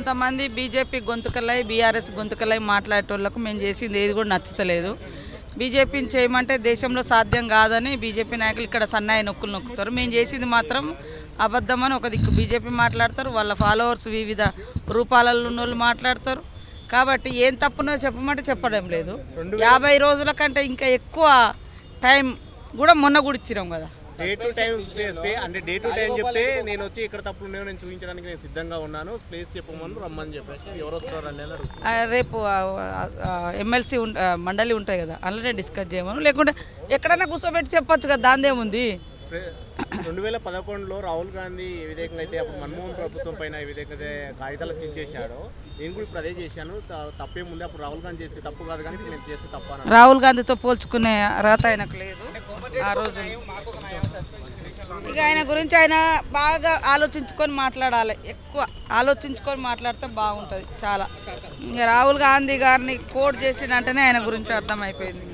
కొంతమంది BJP గొంతుకలై BRS గొంతుకలై మాట్లాడేటోళ్ళకు మేము చేసింది ఏది కూడా నచ్చుతలేదు. బీజేపీని చేయమంటే దేశంలో సాధ్యం కాదని బీజేపీ నాయకులు ఇక్కడ సన్నాయి నొక్కులు నొక్కుతారు. మేము చేసింది మాత్రం అబద్ధమని ఒక దిక్కు బీజేపీ మాట్లాడతారు, వాళ్ళ ఫాలోవర్స్ వివిధ రూపాలలో ఉన్న వాళ్ళు మాట్లాడతారు. కాబట్టి ఏం తప్పునో చెప్పమంటే చెప్పడం లేదు. 50 రోజుల కంటే ఇంకా ఎక్కువ టైం కూడా మొన్న కూడా ఇచ్చినాం కదా. డే టు టైం అంటే డే టు టైం చెప్తే నేను వచ్చి ఇక్కడ తప్పులు ఉన్నాయో నేను చూపించడానికి నేను సిద్ధంగా ఉన్నాను, ప్లేస్ చెప్పమని రమ్మని చెప్పేసి ఎవరు వస్తారు అని రేపు ఎమ్మెల్సీ మండలి ఉంటాయి కదా, అందులోనే డిస్కస్ చేయమను, లేకుంటే ఎక్కడైనా కూర్చోబెట్టి చెప్పొచ్చు కదా, దాందేముంది. 2011లో రాహుల్ గాంధీ ఏ విధంగా అయితే అప్పుడు మన్మోహన్ ప్రభుత్వం పైన ఏ విధంగా అయితే కాగితాలు చించేశాడో నేను కూడా ఇప్పుడు అదే చేశాను. తప్పేముంది, అప్పుడు రాహుల్ గాంధీ చేస్తే తప్పు కాదు కానీ నేను చేస్తే తప్ప. రాహుల్ గాంధీతో పోల్చుకునే రాత ఆయనకు లేదు ఆ రోజు. ఇక ఆయన గురించి ఆయన బాగా ఆలోచించుకొని మాట్లాడాలి, ఎక్కువ ఆలోచించుకొని మాట్లాడితే బాగుంటుంది చాలా. ఇంకా రాహుల్ గాంధీ గారిని కోట్ చేసిండంటేనే ఆయన గురించి అర్థమైపోయింది.